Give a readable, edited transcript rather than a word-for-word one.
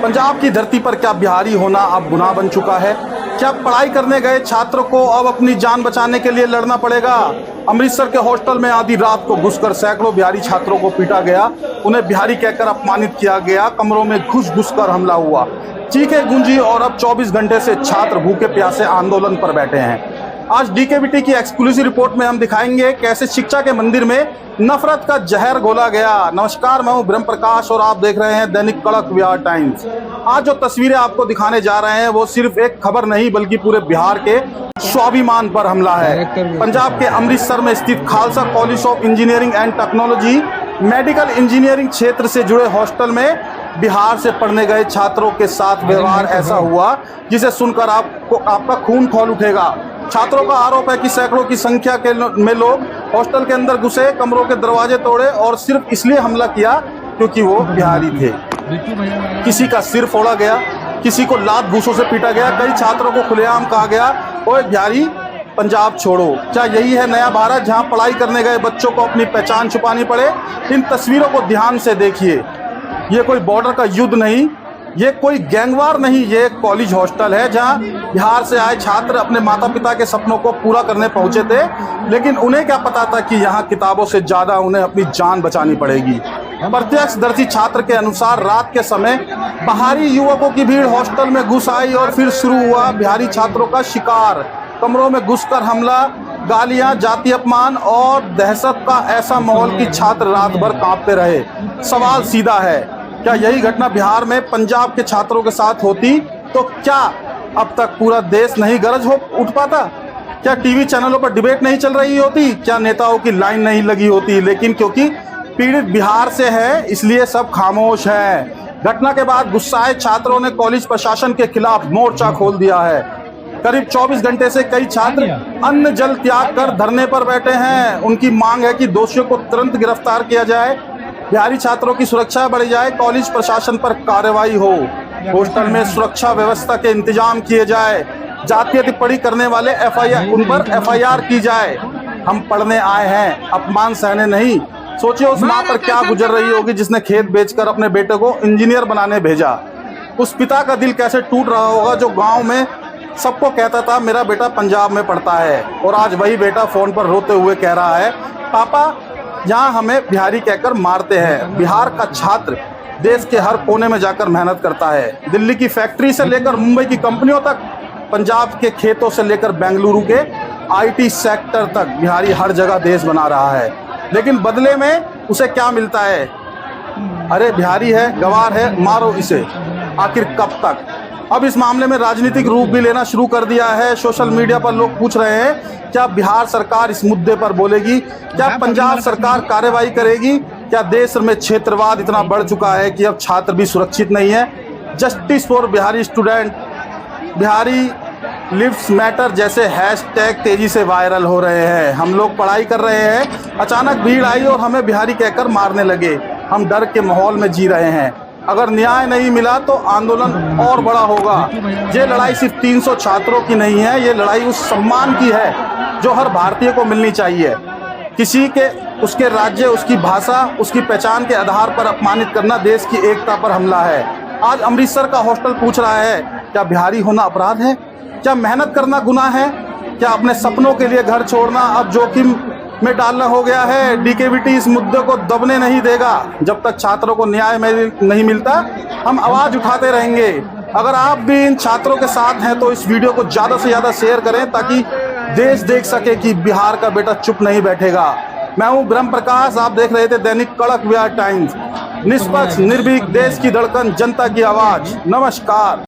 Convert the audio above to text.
पंजाब की धरती पर क्या बिहारी होना अब गुनाह बन चुका है? क्या पढ़ाई करने गए छात्र को अब अपनी जान बचाने के लिए लड़ना पड़ेगा? अमृतसर के हॉस्टल में आधी रात को घुसकर सैकड़ों बिहारी छात्रों को पीटा गया, उन्हें बिहारी कहकर अपमानित किया गया, कमरों में घुस-घुस कर हमला हुआ, चीखें गूंजी और अब 24 घंटे से छात्र भूखे प्यासे आंदोलन पर बैठे हैं। आज डीकेवीटी की एक्सक्लूसिव रिपोर्ट में हम दिखाएंगे कैसे शिक्षा के मंदिर में नफरत का जहर घोला गया। नमस्कार, मैं हूं ब्रह्म प्रकाश और आप देख रहे हैं दैनिक कड़क बिहार टाइम्स। आज जो तस्वीरें आपको दिखाने जा रहे हैं वो सिर्फ एक खबर नहीं बल्कि पूरे बिहार के स्वाभिमान पर हमला है। पंजाब के अमृतसर में स्थित Khalsa college of engineering and technology medical engineering क्षेत्र से जुड़े हॉस्टल में बिहार से पढ़ने गए छात्रों के साथ व्यवहार ऐसा हुआ जिसे सुनकर आपका खून खौल उठेगा। छात्रों का आरोप है कि सैकड़ों की संख्या में लोग हॉस्टल के अंदर घुसे, कमरों के दरवाजे तोड़े और सिर्फ इसलिए हमला किया क्योंकि वो बिहारी थे। किसी का सिर फोड़ा गया, किसी को लात घूंसों से पीटा गया, कई छात्रों को खुलेआम कहा गया, ओए बिहारी पंजाब छोड़ो। क्या यही है नया भारत जहां पढ़ाई करने गए बच्चों को अपनी पहचान छुपानी पड़े? इन तस्वीरों को ध्यान से देखिए। ये कोई बॉर्डर का युद्ध नहीं, ये कोई गैंगवार नहीं, ये एक कॉलेज हॉस्टल है जहां बिहार से आए छात्र अपने माता पिता के सपनों को पूरा करने पहुंचे थे। लेकिन उन्हें क्या पता था कि यहां किताबों से ज़्यादा उन्हें अपनी जान बचानी पड़ेगी। प्रत्यक्षदर्शी छात्र के अनुसार रात के समय बाहरी युवकों की भीड़ हॉस्टल में घुस आई और फिर शुरू हुआ बिहारी छात्रों का शिकार। कमरों में घुसकर हमला, गालियां, जाति अपमान और दहशत का ऐसा माहौल कि छात्र रात भर कांपते रहे। सवाल सीधा है, क्या यही घटना बिहार में पंजाब के छात्रों के साथ होती तो क्या अब तक पूरा देश नहीं गरज हो उठ पाता? क्या टीवी चैनलों पर डिबेट नहीं चल रही होती? क्या नेताओं की लाइन नहीं लगी होती? लेकिन क्योंकि पीड़ित बिहार से है इसलिए सब खामोश हैं। घटना के बाद गुस्साए छात्रों ने कॉलेज प्रशासन के खिलाफ मोर्चा खोल दिया है। करीब 24 घंटे से कई छात्र अन्न जल त्याग कर धरने पर बैठे हैं। उनकी मांग है कि दोषियों को तुरंत गिरफ्तार किया जाए, बिहारी छात्रों की सुरक्षा बढ़ी जाए, कॉलेज प्रशासन पर कार्रवाई हो, हॉस्टल में सुरक्षा व्यवस्था के इंतजाम किए जाए, जातीय टिप्पणी करने वाले उन पर एफआईआर की जाए। हम पढ़ने आए हैं, अपमान सहने नहीं। सोचिए उस माँ पर क्या गुजर रही होगी जिसने खेत बेचकर अपने बेटे को इंजीनियर बनाने भेजा। उस पिता का दिल कैसे टूट रहा होगा जो गाँव में सबको कहता था मेरा बेटा पंजाब में पढ़ता है और आज वही बेटा फोन पर रोते हुए कह रहा है पापा यहाँ हमें बिहारी कहकर मारते हैं। बिहार का छात्र देश के हर कोने में जाकर मेहनत करता है। दिल्ली की फैक्ट्री से लेकर मुंबई की कंपनियों तक, पंजाब के खेतों से लेकर बेंगलुरु के आईटी सेक्टर तक बिहारी हर जगह देश बना रहा है। लेकिन बदले में उसे क्या मिलता है? अरे बिहारी है, गवार है, मारो इसे। आखिर कब तक? अब इस मामले में राजनीतिक रूप भी लेना शुरू कर दिया है। सोशल मीडिया पर लोग पूछ रहे हैं क्या बिहार सरकार इस मुद्दे पर बोलेगी? क्या पंजाब सरकार कार्रवाई करेगी? क्या देश में क्षेत्रवाद इतना बढ़ चुका है कि अब छात्र भी सुरक्षित नहीं है? Justice for Bihari student, Bihari lives matter जैसे हैशटैग तेजी से वायरल हो रहे हैं। हम लोग पढ़ाई कर रहे हैं, अचानक भीड़ आई और हमें बिहारी कहकर मारने लगे। हम डर के माहौल में जी रहे हैं। अगर न्याय नहीं मिला तो आंदोलन और बड़ा होगा। ये लड़ाई सिर्फ 300 छात्रों की नहीं है, ये लड़ाई उस सम्मान की है जो हर भारतीय को मिलनी चाहिए। किसी के उसके राज्य, उसकी भाषा, उसकी पहचान के आधार पर अपमानित करना देश की एकता पर हमला है। आज अमृतसर का हॉस्टल पूछ रहा है क्या बिहारी होना अपराध है? क्या मेहनत करना गुनाह है? क्या अपने सपनों के लिए घर छोड़ना अब जोखिम में डालना हो गया है? डीकेवीटी इस मुद्दे को दबने नहीं देगा। जब तक छात्रों को न्याय नहीं मिलता हम आवाज उठाते रहेंगे। अगर आप भी इन छात्रों के साथ हैं तो इस वीडियो को ज़्यादा से ज़्यादा शेयर करें ताकि देश देख सके कि बिहार का बेटा चुप नहीं बैठेगा। मैं हूं ब्रह्म प्रकाश, आप देख रहे थे दैनिक कड़क बिहार टाइम्स। निष्पक्ष, निर्भीक, देश की धड़कन, जनता की आवाज। नमस्कार।